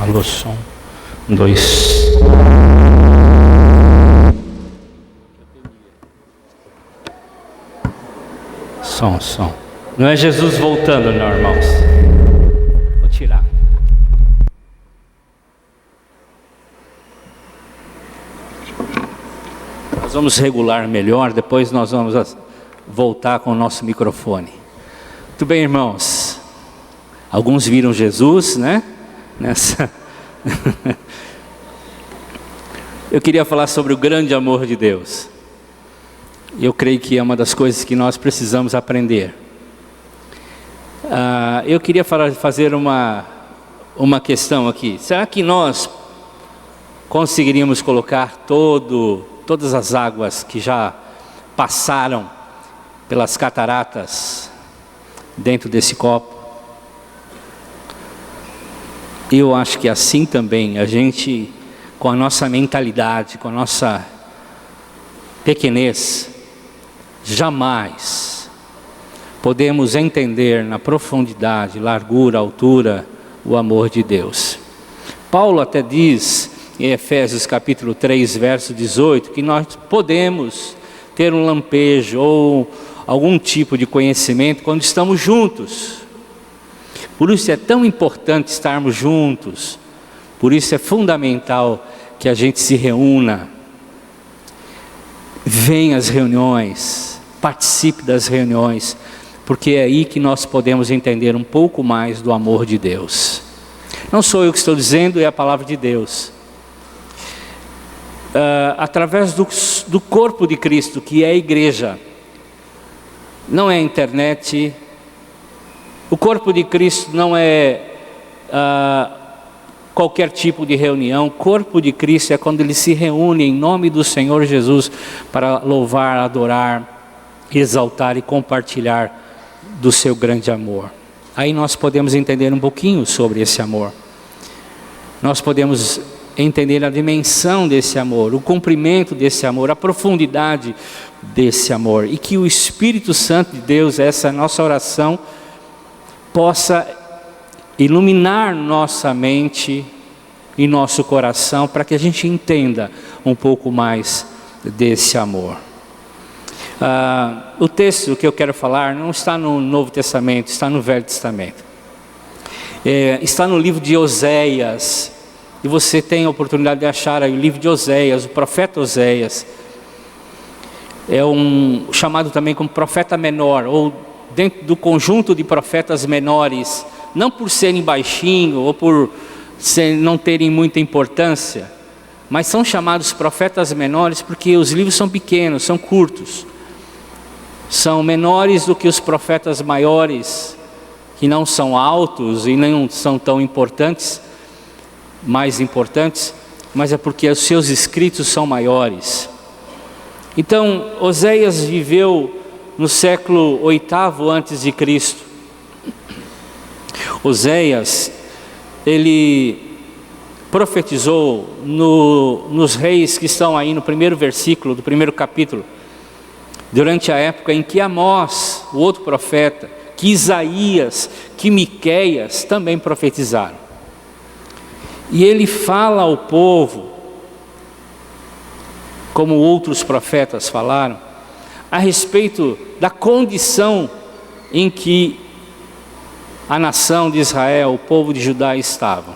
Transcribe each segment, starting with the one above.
Alô, som. 2. Som. Não é Jesus voltando, não, irmãos. Vou tirar. Nós vamos regular melhor, depois nós vamos voltar com o nosso microfone. Muito bem, irmãos. Alguns viram Jesus, né? Eu queria falar sobre o grande amor de Deus. Eu creio que é uma das coisas que nós precisamos aprender. Eu queria fazer uma questão aqui. Será que nós conseguiríamos colocar todas as águas que já passaram pelas cataratas dentro desse copo? Eu acho que assim também, a gente, com a nossa mentalidade, com a nossa pequenez, jamais podemos entender na profundidade, largura, altura, o amor de Deus. Paulo até diz em Efésios capítulo 3, verso 18, que nós podemos ter um lampejo ou algum tipo de conhecimento quando estamos juntos. Por isso é tão importante estarmos juntos, por isso é fundamental que a gente se reúna, venha às reuniões, participe das reuniões, porque é aí que nós podemos entender um pouco mais do amor de Deus. Não sou eu que estou dizendo, é a palavra de Deus. Através do corpo de Cristo, que é a igreja, não é a internet. O corpo de Cristo não é qualquer tipo de reunião. O corpo de Cristo é quando ele se reúne em nome do Senhor Jesus para louvar, adorar, exaltar e compartilhar do seu grande amor. Aí nós podemos entender um pouquinho sobre esse amor. Nós podemos entender a dimensão desse amor, o comprimento desse amor, a profundidade desse amor. E que o Espírito Santo de Deus, essa é a nossa oração, possa iluminar nossa mente e nosso coração para que a gente entenda um pouco mais desse amor. O texto que eu quero falar não está no Novo Testamento, está no Velho Testamento. Está no livro de Oséias, e você tem a oportunidade de achar aí o livro de Oséias, o profeta Oséias. É chamado também como profeta menor, ou dentro do conjunto de profetas menores, não por serem baixinhos ou por não terem muita importância, mas são chamados profetas menores porque os livros são pequenos, são curtos, são menores do que os profetas maiores, que não são altos e não são tão importantes, mais importantes, mas é porque os seus escritos são maiores. Então, Oséias viveu no século 8º antes de Cristo. Oséias, ele profetizou nos reis que estão aí no primeiro versículo do primeiro capítulo, durante a época em que Amós, o outro profeta, que Isaías, que Miqueias também profetizaram. E ele fala ao povo, como outros profetas falaram, a respeito da condição em que a nação de Israel, o povo de Judá estavam.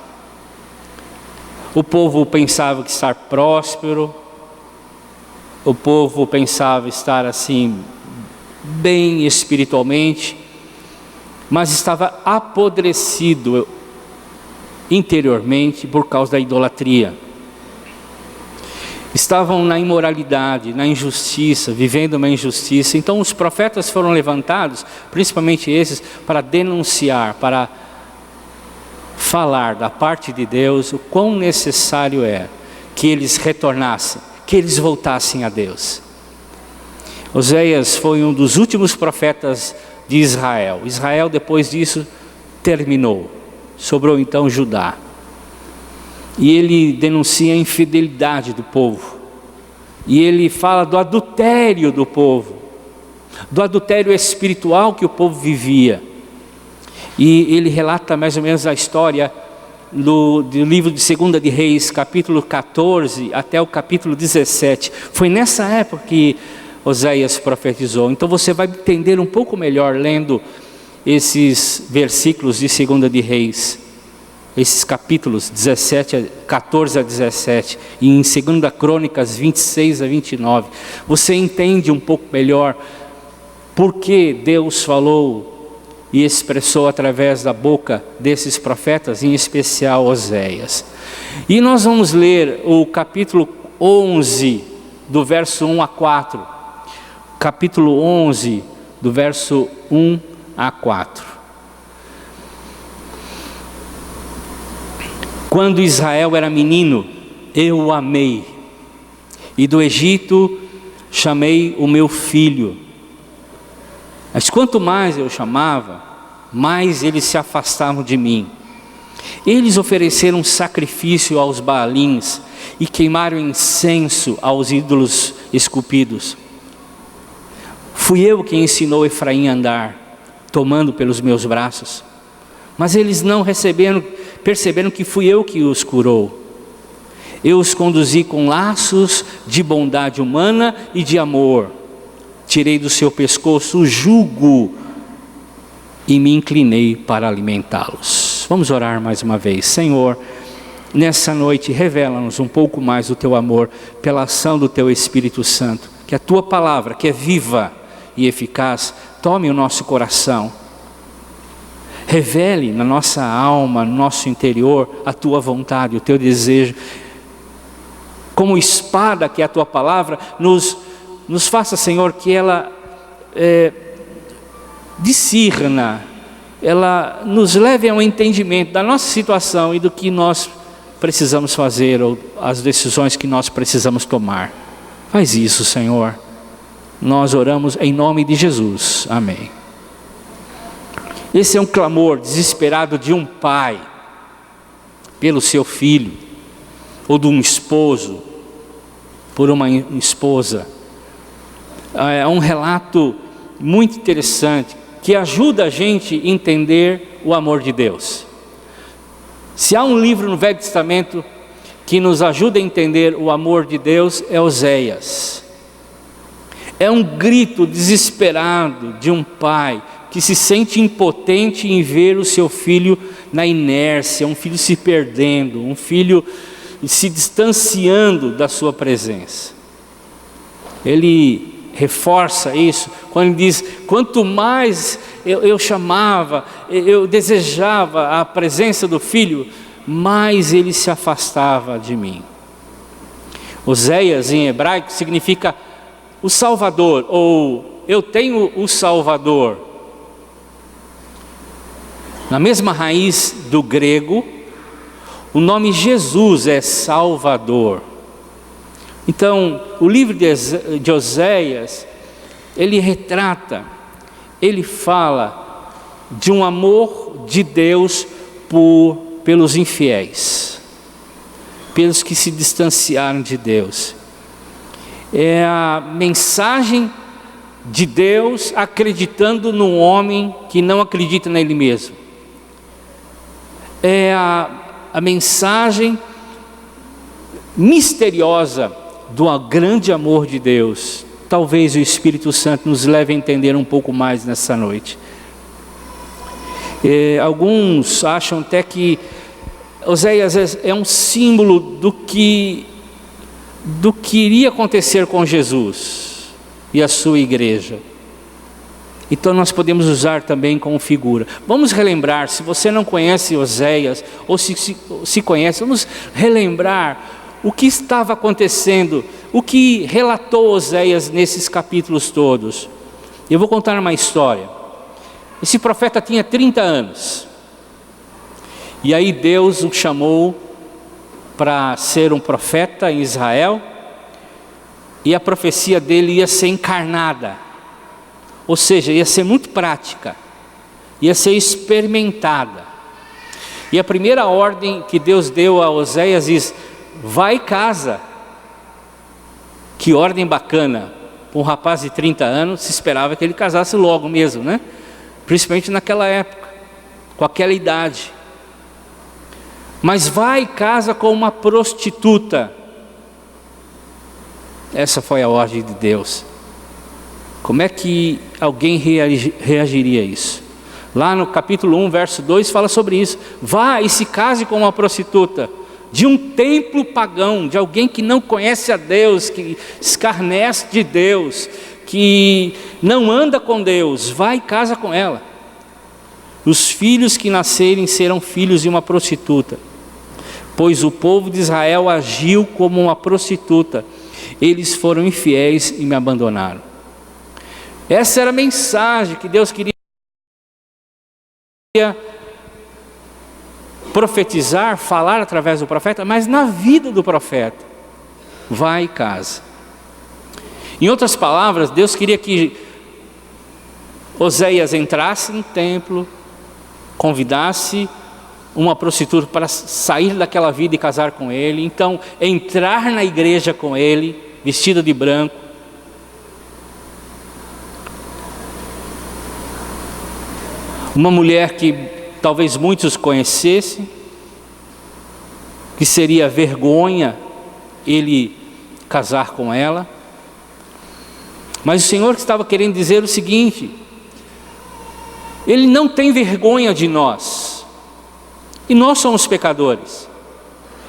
O povo pensava que estar próspero, o povo pensava estar assim, bem espiritualmente, mas estava apodrecido interiormente por causa da idolatria. Estavam na imoralidade, na injustiça, vivendo uma injustiça. Então os profetas foram levantados, principalmente esses, para denunciar, para falar da parte de Deus o quão necessário é que eles retornassem, que eles voltassem a Deus. Oséias foi um dos últimos profetas de Israel. Israel, depois disso, terminou. Sobrou então Judá. E ele denuncia a infidelidade do povo. E ele fala do adultério do povo, do adultério espiritual que o povo vivia. E ele relata mais ou menos a história do livro de 2 de Reis, capítulo 14 até o capítulo 17. Foi nessa época que Oséias profetizou. Então você vai entender um pouco melhor lendo esses versículos de 2 de Reis, esses capítulos 14 a 17, e em 2 Crônicas 26 a 29. Você entende um pouco melhor por que Deus falou e expressou através da boca desses profetas, em especial Oséias. E nós vamos ler o capítulo 11, do verso 1 a 4. Capítulo 11, do verso 1 a 4. Quando Israel era menino, eu o amei, e do Egito chamei o meu filho. Mas quanto mais eu chamava, mais eles se afastavam de mim. Eles ofereceram sacrifício aos Baalins e queimaram incenso aos ídolos esculpidos. Fui eu quem ensinou Efraim a andar, tomando pelos meus braços. Mas eles não perceberam que fui eu que os curou. Eu os conduzi com laços de bondade humana e de amor. Tirei do seu pescoço o jugo e me inclinei para alimentá-los. Vamos orar mais uma vez. Senhor, nessa noite revela-nos um pouco mais do teu amor pela ação do teu Espírito Santo. Que a tua palavra, que é viva e eficaz, tome o nosso coração. Revele na nossa alma, no nosso interior, a tua vontade, o teu desejo. Como espada que é a tua palavra, nos faça, Senhor, que ela discirna, ela nos leve a um entendimento da nossa situação e do que nós precisamos fazer, ou as decisões que nós precisamos tomar. Faz isso, Senhor. Nós oramos em nome de Jesus. Amém. Esse é um clamor desesperado de um pai pelo seu filho, ou de um esposo por uma esposa. É um relato muito interessante, que ajuda a gente a entender o amor de Deus. Se há um livro no Velho Testamento que nos ajuda a entender o amor de Deus, é Oséias. É um grito desesperado de um pai que se sente impotente em ver o seu filho na inércia, um filho se perdendo, um filho se distanciando da sua presença. Ele reforça isso quando ele diz: quanto mais eu chamava, eu desejava a presença do filho, mais ele se afastava de mim. Oséias em hebraico significa o Salvador, ou eu tenho o Salvador. Na mesma raiz do grego, o nome Jesus é Salvador. Então, o livro de Oséias, ele retrata, ele fala de um amor de Deus pelos infiéis, pelos que se distanciaram de Deus. É a mensagem de Deus acreditando num homem que não acredita nele mesmo. É a mensagem misteriosa do grande amor de Deus. Talvez o Espírito Santo nos leve a entender um pouco mais nessa noite. Alguns acham até que Oséias é um símbolo do que iria acontecer com Jesus e a sua igreja. Então nós podemos usar também como figura. Vamos relembrar, se você não conhece Oséias, ou se conhece, vamos relembrar o que estava acontecendo, o que relatou Oséias nesses capítulos todos. Eu vou contar uma história. Esse profeta tinha 30 anos. E aí Deus o chamou para ser um profeta em Israel. E a profecia dele ia ser encarnada. Ou seja, ia ser muito prática. Ia ser experimentada. E a primeira ordem que Deus deu a Oséias diz: vai e casa. Que ordem bacana. Um rapaz de 30 anos, se esperava que ele casasse logo mesmo, né? Principalmente naquela época, com aquela idade. mas vai e casa com uma prostituta. Essa foi a ordem de Deus. Como é que alguém reagiria a isso? Lá no capítulo 1, verso 2, fala sobre isso. Vá e se case com uma prostituta de um templo pagão, de alguém que não conhece a Deus, que escarnece de Deus, que não anda com Deus. Vai e casa com ela. Os filhos que nascerem serão filhos de uma prostituta, pois o povo de Israel agiu como uma prostituta. Eles foram infiéis e me abandonaram. Essa era a mensagem que Deus queria profetizar, falar através do profeta, mas na vida do profeta. Vai e casa. Em outras palavras, Deus queria que Oséias entrasse no templo, convidasse uma prostituta para sair daquela vida e casar com ele. Então, entrar na igreja com ele, vestida de branco. Uma mulher que talvez muitos conhecessem, que seria vergonha ele casar com ela. Mas o Senhor estava querendo dizer o seguinte: Ele não tem vergonha de nós. E nós somos pecadores.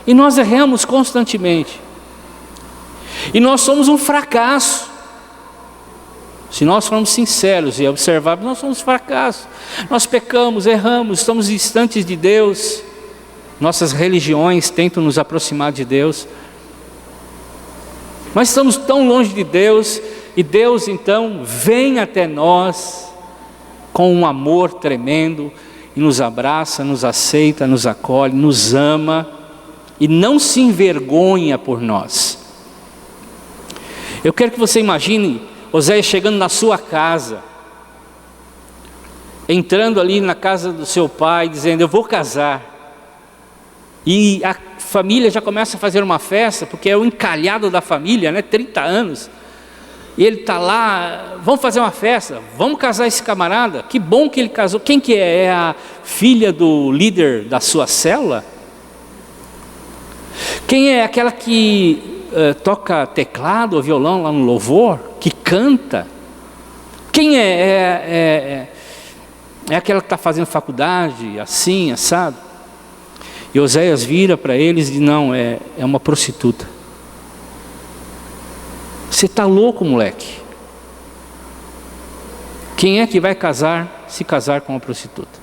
E nós erramos constantemente. E nós somos um fracasso. Se nós formos sinceros e observarmos, nós somos fracassos. Nós pecamos, erramos, estamos distantes de Deus. Nossas religiões tentam nos aproximar de Deus. Mas estamos tão longe de Deus. E Deus então vem até nós com um amor tremendo. E nos abraça, nos aceita, nos acolhe, nos ama. E não se envergonha por nós. Eu quero que você imagine Oséias chegando na sua casa, entrando ali na casa do seu pai, dizendo: eu vou casar. E a família já começa a fazer uma festa, porque é o encalhado da família, né? 30 anos. E ele está lá: vamos fazer uma festa, vamos casar esse camarada. Que bom que ele casou. Quem que é? É a filha do líder da sua célula? Quem é aquela que toca teclado ou violão lá no louvor, que canta? Quem é aquela que está fazendo faculdade, assim, assado? E Oséias vira para eles e diz: não, é uma prostituta. Você está louco, moleque? Quem é que vai se casar com uma prostituta?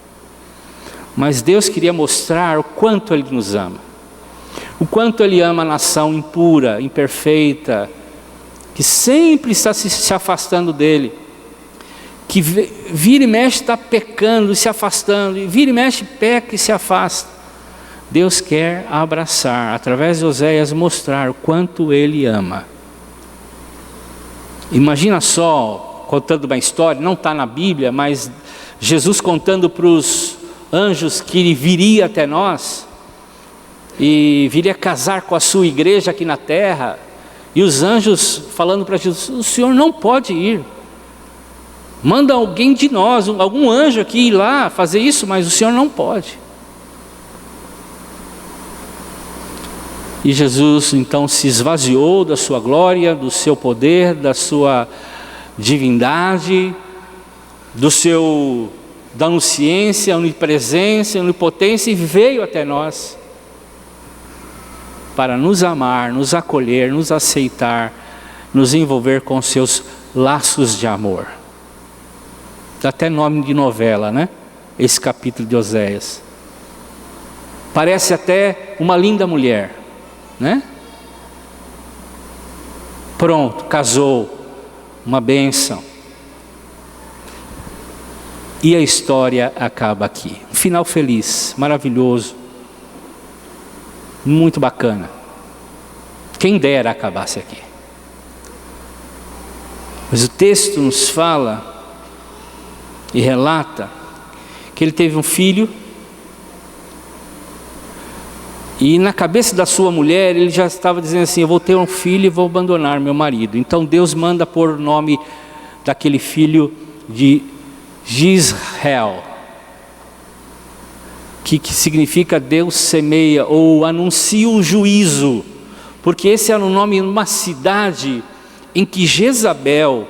Mas Deus queria mostrar o quanto Ele nos ama. O quanto Ele ama a nação impura, imperfeita, que sempre está se afastando dEle, que vira e mexe está pecando e se afastando, e vira e mexe peca e se afasta. Deus quer abraçar, através de Oséias, mostrar o quanto Ele ama. Imagina só, contando uma história, não está na Bíblia, mas Jesus contando para os anjos que Ele viria até nós, e viria casar com a sua igreja aqui na terra, e os anjos falando para Jesus: o Senhor não pode ir, manda alguém de nós, algum anjo aqui ir lá fazer isso, mas o Senhor não pode. E Jesus então se esvaziou da sua glória, do seu poder, da sua divindade, da onisciência, onipresença, onipotência, e veio até nós para nos amar, nos acolher, nos aceitar, nos envolver com seus laços de amor. Dá até nome de novela, né? Esse capítulo de Oséias. Parece até uma linda mulher, né? Pronto, casou, uma bênção. E a história acaba aqui. Um final feliz, maravilhoso, muito bacana. Quem dera acabasse aqui. Mas o texto nos fala e relata que ele teve um filho, e na cabeça da sua mulher ele já estava dizendo assim: eu vou ter um filho e vou abandonar meu marido. Então Deus manda pôr o nome daquele filho de Gisrael. que significa Deus semeia ou anuncia o juízo, porque esse era o nome de uma cidade em que Jezabel,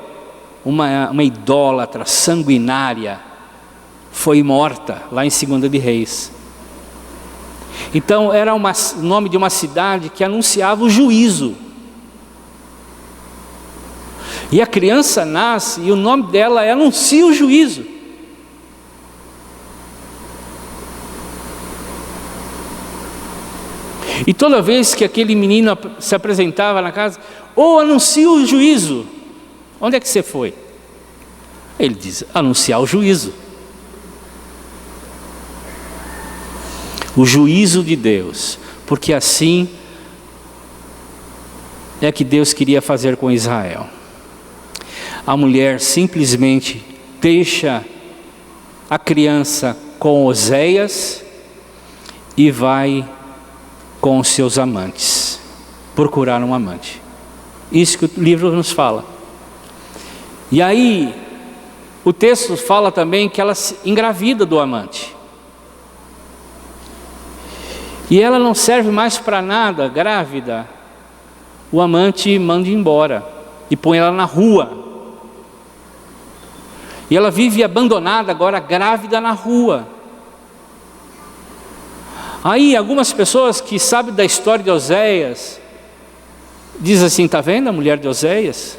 uma idólatra sanguinária, foi morta, lá em 2 de Reis. Então era o nome de uma cidade que anunciava o juízo. E a criança nasce e o nome dela anuncia o juízo. E toda vez que aquele menino se apresentava na casa, anuncia o juízo. Onde é que você foi? Ele diz, anunciar o juízo. O juízo de Deus, porque assim é que Deus queria fazer com Israel. A mulher simplesmente deixa a criança com Oséias e vai com os seus amantes, procurar um amante. Isso que o livro nos fala. E aí, o texto fala também que ela se engravida do amante. E ela não serve mais para nada, grávida. O amante manda embora e põe ela na rua. E ela vive abandonada, agora grávida na rua. Aí algumas pessoas que sabem da história de Oséias, dizem assim, está vendo a mulher de Oséias?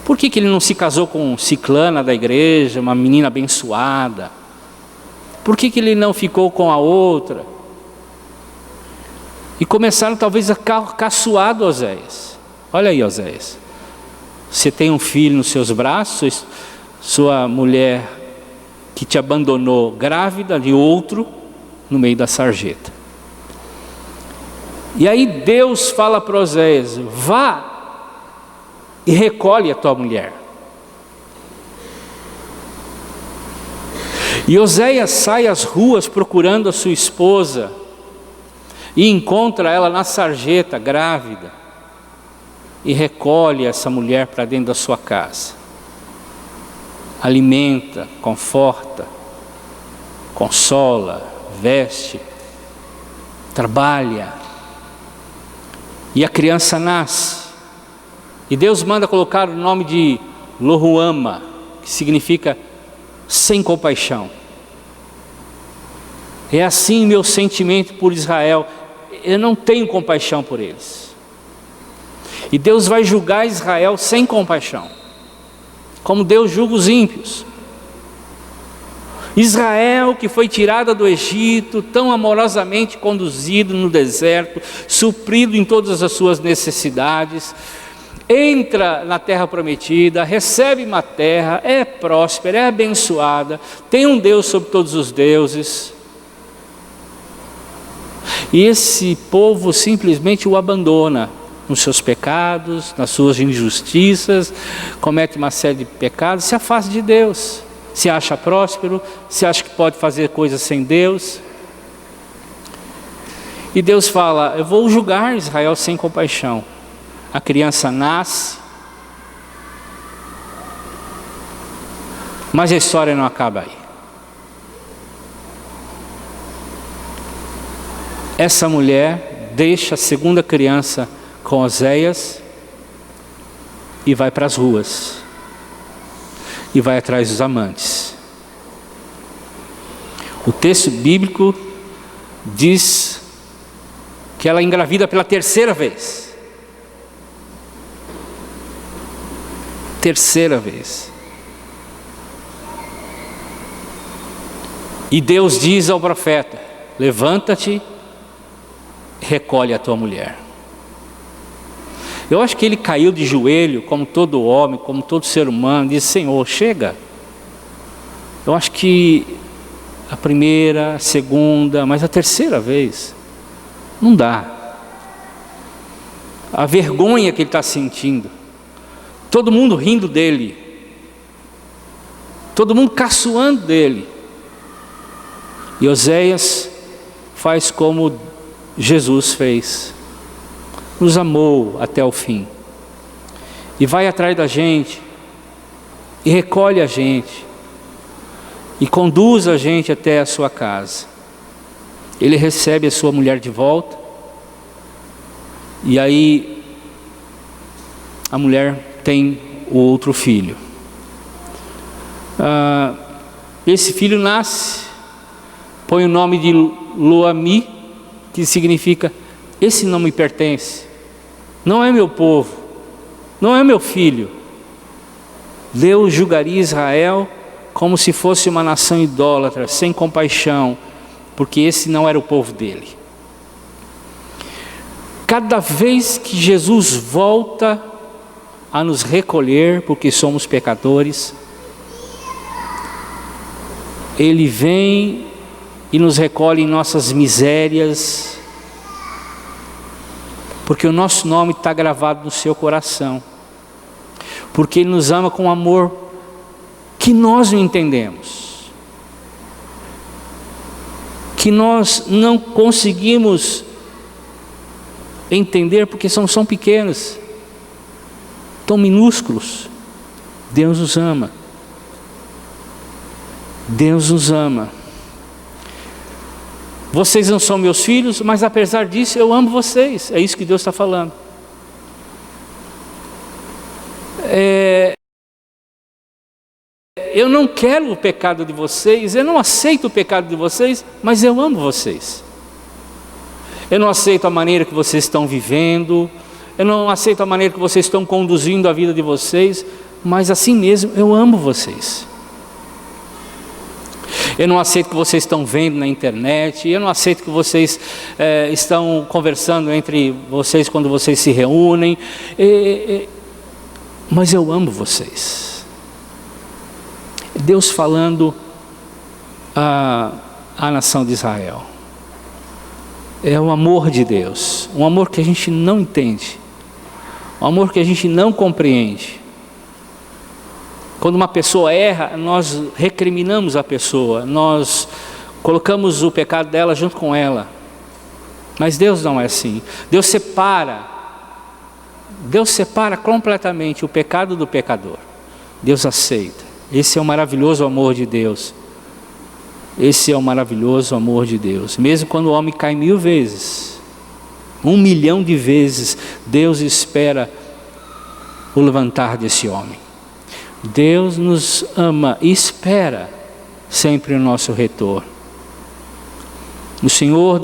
Por que ele não se casou com Ciclana da igreja, uma menina abençoada? Por que ele não ficou com a outra? E começaram talvez a caçoar do Oséias. Olha aí, Oséias, você tem um filho nos seus braços, sua mulher que te abandonou grávida de outro, no meio da sarjeta. E aí Deus fala para Oséias, vá e recolhe a tua mulher. E Oséias sai às ruas procurando a sua esposa e encontra ela na sarjeta, grávida, e recolhe essa mulher para dentro da sua casa. Alimenta, conforta, consola, veste, trabalha. E a criança nasce. E Deus manda colocar o nome de Lohuama, que significa sem compaixão. É assim meu sentimento por Israel. Eu não tenho compaixão por eles. E Deus vai julgar Israel sem compaixão, como Deus julga os ímpios. Israel, que foi tirada do Egito, tão amorosamente conduzido no deserto, suprido em todas as suas necessidades, entra na terra prometida, recebe uma terra, é próspera, é abençoada, tem um Deus sobre todos os deuses. E esse povo simplesmente o abandona nos seus pecados, nas suas injustiças, comete uma série de pecados, se afasta de Deus. Se acha próspero, se acha que pode fazer coisas sem Deus. E Deus fala, eu vou julgar Israel sem compaixão. A criança nasce, mas a história não acaba aí. Essa mulher deixa a segunda criança com Oséias e vai para as ruas. E vai atrás dos amantes. O texto bíblico diz que ela engravida pela terceira vez. Terceira vez. E Deus diz ao profeta, levanta-te, recolhe a tua mulher. Eu acho que ele caiu de joelho, como todo homem, como todo ser humano, disse, Senhor, chega. Eu acho que a primeira, a segunda, mas a terceira vez, não dá. A vergonha que ele está sentindo, todo mundo rindo dele, todo mundo caçoando dele. E Oséias faz como Jesus fez. Nos amou até o fim, e vai atrás da gente, e recolhe a gente, e conduz a gente até a sua casa. Ele recebe a sua mulher de volta, e aí a mulher tem o outro filho. Esse filho nasce, põe o nome de Lo-ammi, que significa: esse não me pertence, não é meu povo, não é meu filho. Deus julgaria Israel como se fosse uma nação idólatra, sem compaixão, porque esse não era o povo dele. Cada vez que Jesus volta a nos recolher, porque somos pecadores, Ele vem e nos recolhe em nossas misérias, porque o nosso nome está gravado no seu coração, porque Ele nos ama com um amor que nós não entendemos, que nós não conseguimos entender, porque são pequenos, tão minúsculos. Deus nos ama. Deus nos ama. Vocês não são meus filhos, mas apesar disso eu amo vocês. É isso que Deus está falando. Eu não quero o pecado de vocês, eu não aceito o pecado de vocês, mas eu amo vocês. Eu não aceito a maneira que vocês estão vivendo, eu não aceito a maneira que vocês estão conduzindo a vida de vocês, mas assim mesmo eu amo vocês. Eu não aceito o que vocês estão vendo na internet, eu não aceito que vocês estão conversando entre vocês quando vocês se reúnem, mas eu amo vocês. Deus falando à nação de Israel. É o amor de Deus, um amor que a gente não entende, um amor que a gente não compreende. Quando uma pessoa erra, nós recriminamos a pessoa, nós colocamos o pecado dela junto com ela. Mas Deus não é assim. Deus separa completamente o pecado do pecador. Deus aceita. Esse é o maravilhoso amor de Deus. Esse é o maravilhoso amor de Deus. Mesmo quando o homem cai 1000 vezes, 1 milhão de vezes, Deus espera o levantar desse homem. Deus nos ama e espera sempre o nosso retorno. O Senhor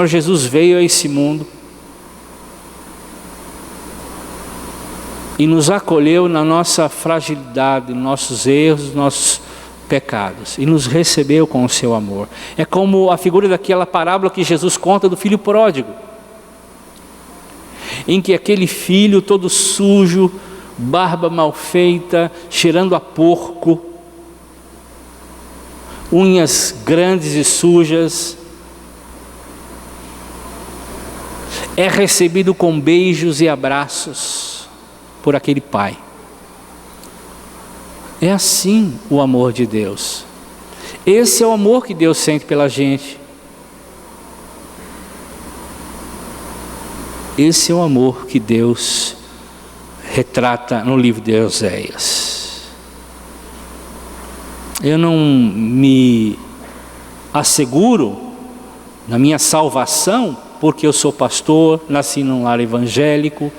Jesus veio a esse mundo e nos acolheu na nossa fragilidade, nos nossos erros, nossos pecados, e nos recebeu com o seu amor. É como a figura daquela parábola que Jesus conta do filho pródigo, em que aquele filho todo sujo, barba mal feita, cheirando a porco, unhas grandes e sujas, é recebido com beijos e abraços por aquele pai. É assim o amor de Deus. Esse é o amor que Deus sente pela gente. Esse é o amor que Deus retrata no livro de Oséias. Eu não me asseguro na minha salvação porque eu sou pastor, nasci num lar evangélico,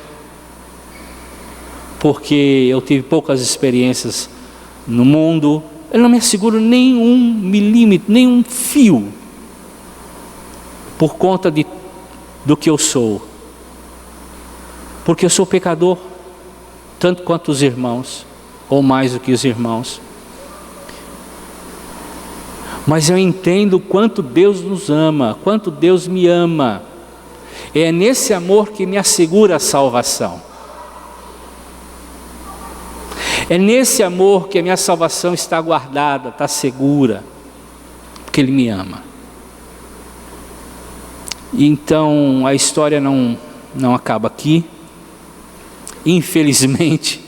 porque eu tive poucas experiências no mundo. Eu não me asseguro nem 1 milímetro, nem um fio, por conta do que eu sou, porque eu sou pecador, tanto quanto os irmãos, ou mais do que os irmãos. Mas eu entendo quanto Deus nos ama, quanto Deus me ama. É nesse amor que me assegura a salvação. É nesse amor que a minha salvação está guardada, está segura, porque Ele me ama. Então a história não acaba aqui. Infelizmente,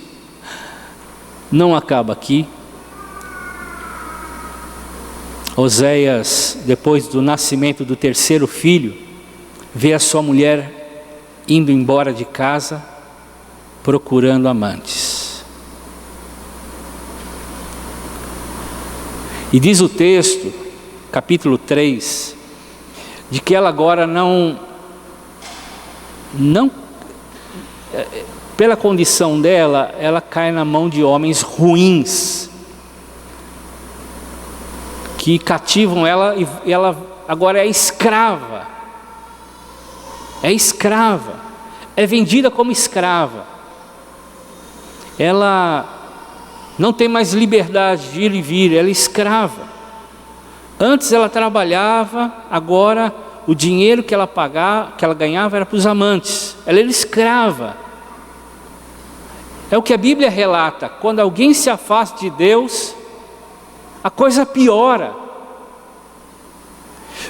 não acaba aqui. Oséias, depois do nascimento do 3º filho, vê a sua mulher indo embora de casa, procurando amantes. E diz o texto, capítulo 3, de que ela agora não, pela condição dela, ela cai na mão de homens ruins, que cativam ela, e ela agora é escrava. É escrava, é vendida como escrava. Ela não tem mais liberdade de ir e vir, ela é escrava. Antes ela trabalhava, agora o dinheiro que ela ganhava era para os amantes. Ela era escrava. É o que a Bíblia relata: quando alguém se afasta de Deus, a coisa piora.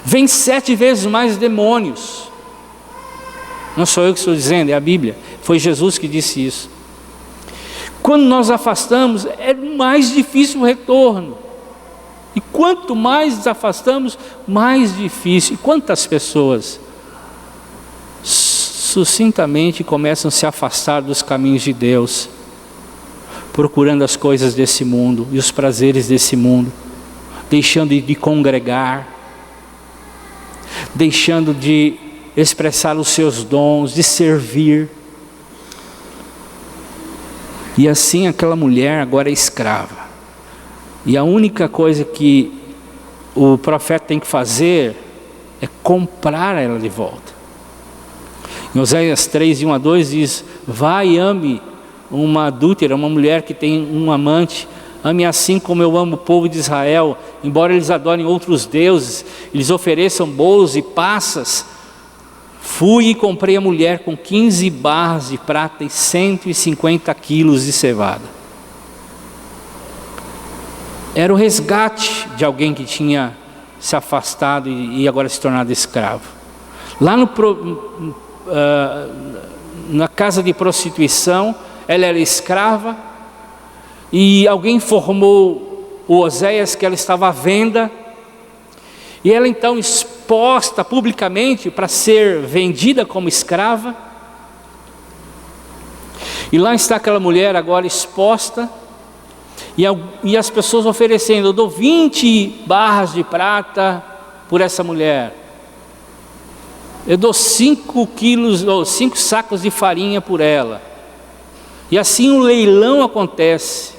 Vem 7 vezes mais demônios. Não sou eu que estou dizendo, é a Bíblia. Foi Jesus que disse isso. Quando nós afastamos, é mais difícil o retorno. E quanto mais nos afastamos, mais difícil. E quantas pessoas sucintamente começam a se afastar dos caminhos de Deus, procurando as coisas desse mundo e os prazeres desse mundo, deixando de congregar, deixando de expressar os seus dons, de servir. E assim aquela mulher agora é escrava. E a única coisa que o profeta tem que fazer é comprar ela de volta. Em Oséias 3, 1-2 diz: vai e ame uma adúltera, uma mulher que tem um amante. Ame assim como eu amo o povo de Israel. Embora eles adorem outros deuses, eles ofereçam bolos e passas. Fui e comprei a mulher com 15 barras de prata e 150 quilos de cevada. Era o resgate de alguém que tinha se afastado e agora se tornado escravo. Lá na casa de prostituição, ela era escrava, e alguém informou o Oséias que ela estava à venda, e ela então exposta publicamente para ser vendida como escrava. E lá está aquela mulher agora exposta, e as pessoas oferecendo: eu dou 20 barras de prata por essa mulher, eu dou 5 sacos de farinha por ela. E assim um leilão acontece.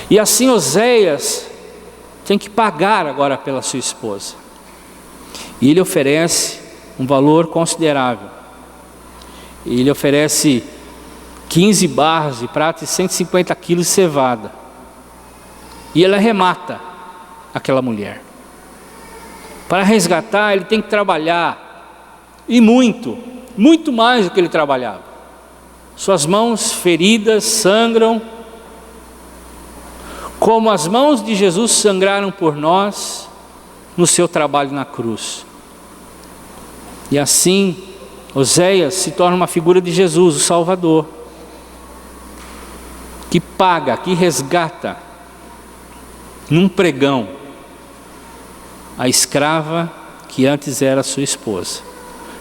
E assim Oséias tem que pagar agora pela sua esposa. E ele oferece um valor considerável. Ele oferece 15 barras de prata e 150 quilos de cevada. E ele arremata aquela mulher. Para resgatar, ele tem que trabalhar. E muito mais do que ele trabalhava. Suas mãos feridas sangram, como as mãos de Jesus sangraram por nós no seu trabalho na cruz. E assim, Oséias se torna uma figura de Jesus, o Salvador, que paga, que resgata, num pregão, a escrava que antes era sua esposa.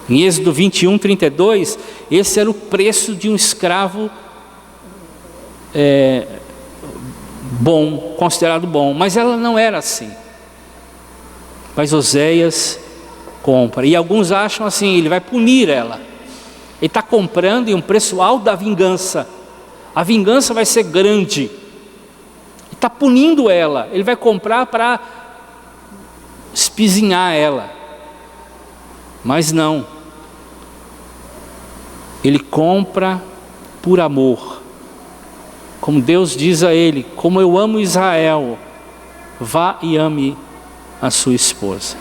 Em Êxodo 21, 32, esse era o preço de um escravo bom, considerado bom, mas ela não era assim. Mas Oséias compra, e alguns acham assim: ele vai punir ela, ele está comprando em um preço alto da vingança, a vingança vai ser grande, ele está punindo ela, ele vai comprar para espizinhar ela. Mas não, ele compra por amor, como Deus diz a ele: como eu amo Israel, vá e ame a sua esposa.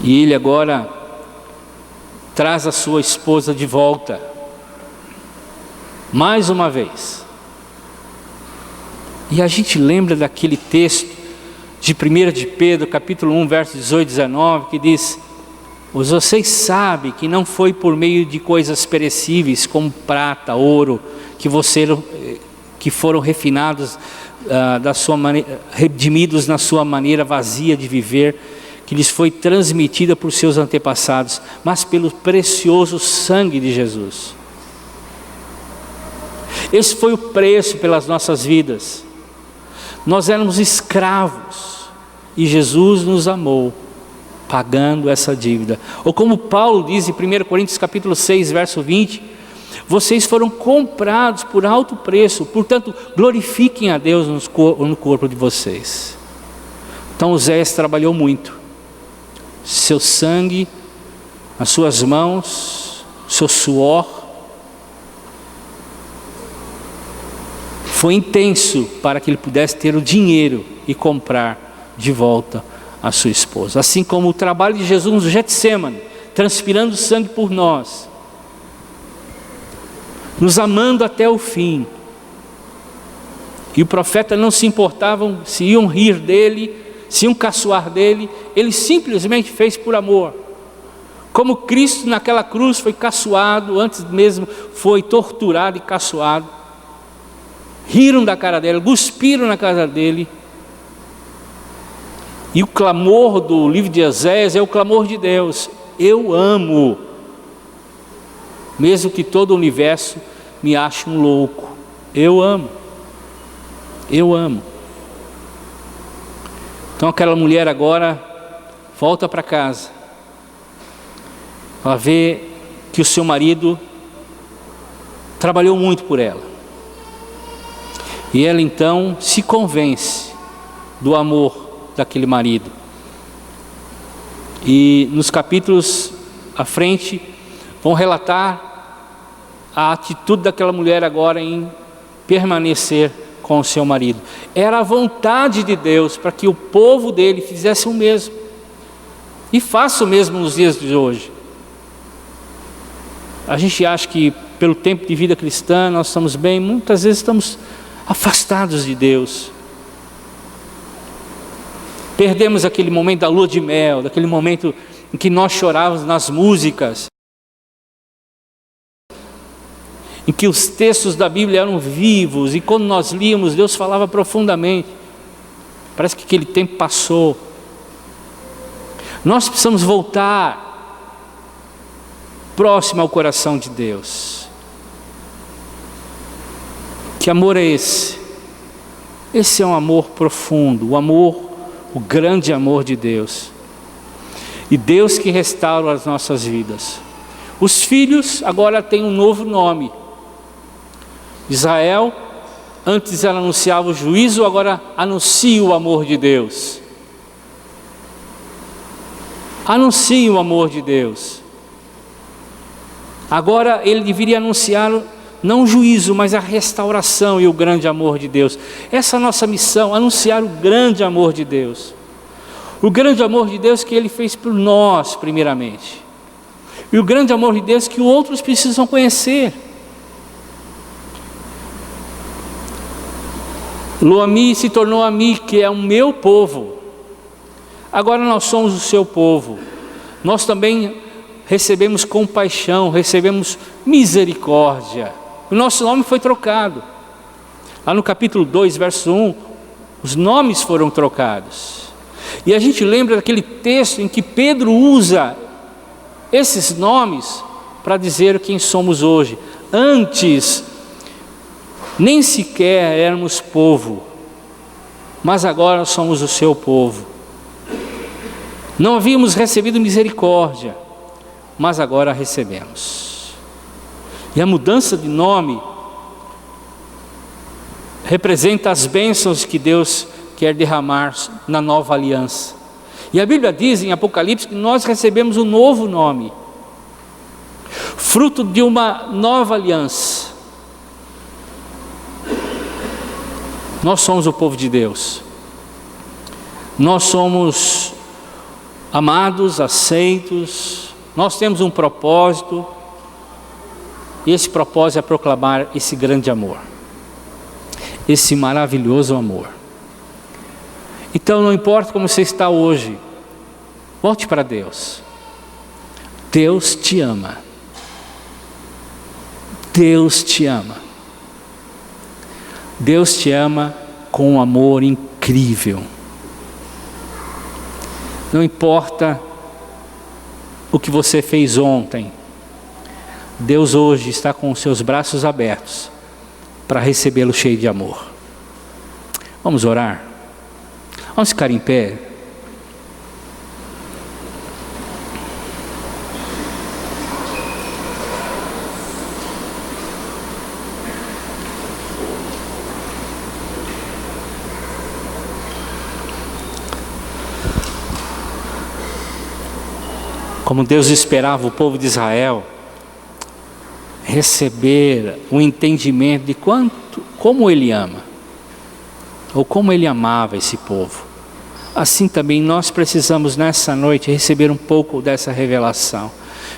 E ele agora traz a sua esposa de volta, mais uma vez. E a gente lembra daquele texto de 1 de Pedro, capítulo 1, versos 18 e 19, que diz: vocês sabem que não foi por meio de coisas perecíveis, como prata, ouro, que foram refinados, redimidos na sua maneira vazia de viver, que lhes foi transmitida por seus antepassados, mas pelo precioso sangue de Jesus. Esse foi o preço pelas nossas vidas. Nós éramos escravos e Jesus nos amou, pagando essa dívida. Ou como Paulo diz em 1 Coríntios capítulo 6, verso 20, vocês foram comprados por alto preço, portanto, glorifiquem a Deus no corpo de vocês. Então Oséias trabalhou muito. Seu sangue, as suas mãos, seu suor, foi intenso para que ele pudesse ter o dinheiro e comprar de volta a sua esposa. Assim como o trabalho de Jesus no Getsêmani, transpirando sangue por nós, nos amando até o fim. E o profeta não se importava se iam rir dele, se iam caçoar dele, ele simplesmente fez por amor. Como Cristo naquela cruz foi caçoado, antes mesmo foi torturado e caçoado. Riram da cara dele, cuspiram na cara dele. E o clamor do livro de Oséias é o clamor de Deus: eu amo, mesmo que todo o universo me ache um louco, eu amo, eu amo. Então aquela mulher agora volta para casa, ela vê que o seu marido trabalhou muito por ela, e ela então se convence do amor daquele marido. E nos capítulos à frente vão relatar a atitude daquela mulher agora em permanecer com o seu marido. Era a vontade de Deus para que o povo dele fizesse o mesmo, e faça o mesmo nos dias de hoje. A gente acha que pelo tempo de vida cristã nós estamos bem, muitas vezes estamos afastados de Deus. Perdemos aquele momento da lua de mel, daquele momento em que nós chorávamos nas músicas, em que os textos da Bíblia eram vivos, e quando nós líamos, Deus falava profundamente. Parece que aquele tempo passou. Nós precisamos voltar próximo ao coração de Deus. Que amor é esse? Esse é um amor profundo, o grande amor de Deus. E Deus que restaura as nossas vidas. Os filhos agora têm um novo nome. Israel, antes ela anunciava o juízo, agora anuncia o amor de Deus. Anuncia o amor de Deus. Agora ele deveria anunciar não o juízo, mas a restauração e o grande amor de Deus. Essa é a nossa missão, anunciar o grande amor de Deus. O grande amor de Deus que Ele fez por nós primeiramente. E o grande amor de Deus que outros precisam conhecer. Lo-Ammi se tornou Ami, que é o meu povo. Agora nós somos o seu povo. Nós também recebemos compaixão, recebemos misericórdia. O nosso nome foi trocado. Lá no capítulo 2, verso 1, os nomes foram trocados. E a gente lembra daquele texto em que Pedro usa esses nomes para dizer quem somos hoje. Antes, nem sequer éramos povo, mas agora somos o seu povo. Não havíamos recebido misericórdia, mas agora recebemos. E a mudança de nome representa as bênçãos que Deus quer derramar na nova aliança. E a Bíblia diz em Apocalipse que nós recebemos um novo nome, fruto de uma nova aliança. Nós somos o povo de Deus. Nós somos amados, aceitos. Nós temos um propósito. E esse propósito é proclamar esse grande amor, esse maravilhoso amor. Então não importa como você está hoje, volte para Deus. Deus te ama. Deus te ama. Deus te ama com um amor incrível. Não importa o que você fez ontem, Deus hoje está com os seus braços abertos para recebê-lo cheio de amor. Vamos orar? Vamos ficar em pé. Como Deus esperava o povo de Israel receber o entendimento de como Ele ama, ou como Ele amava esse povo. Assim também nós precisamos nessa noite receber um pouco dessa revelação.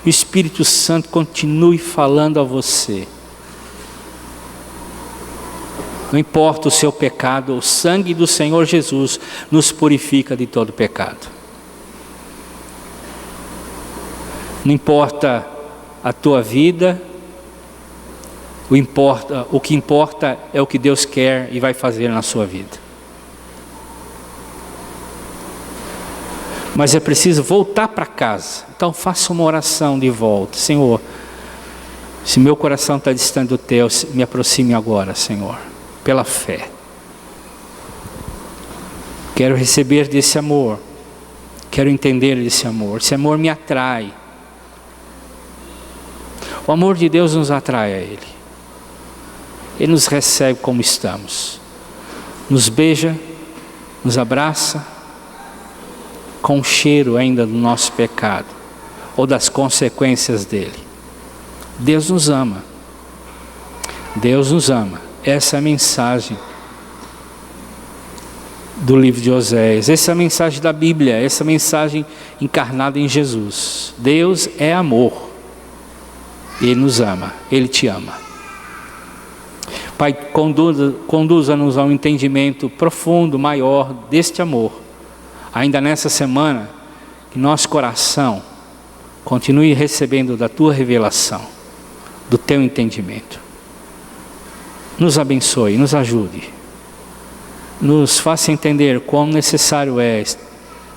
O Espírito Santo continue falando a você. Não importa o seu pecado, o sangue do Senhor Jesus nos purifica de todo pecado. Não importa a tua vida, o que importa é o que Deus quer e vai fazer na sua vida. Mas é preciso voltar para casa. Então faça uma oração de volta. Senhor, se meu coração está distante do teu, me aproxime agora, Senhor, pela fé. Quero receber desse amor. Quero entender desse amor. Esse amor me atrai. O amor de Deus nos atrai a Ele. Ele nos recebe como estamos. Nos beija, nos abraça, com o cheiro ainda do nosso pecado, ou das consequências dele. Deus nos ama. Deus nos ama. Essa é a mensagem do livro de Oséias. Essa é a mensagem da Bíblia. Essa é a mensagem encarnada em Jesus. Deus é amor. Ele nos ama, Ele te ama. Pai, conduza-nos a um entendimento profundo, maior deste amor. Ainda nessa semana, que nosso coração continue recebendo da Tua revelação, do Teu entendimento. Nos abençoe, nos ajude. Nos faça entender quão necessário é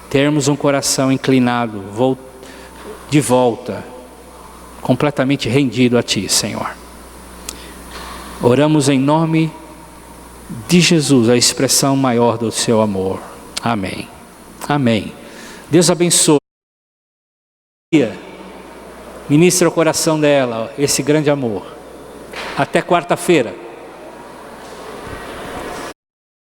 termos um coração inclinado, de volta, completamente rendido a Ti, Senhor. Oramos em nome de Jesus, a expressão maior do Seu amor. Amém. Amém. Deus abençoe. Ministra o coração dela esse grande amor. Até quarta-feira.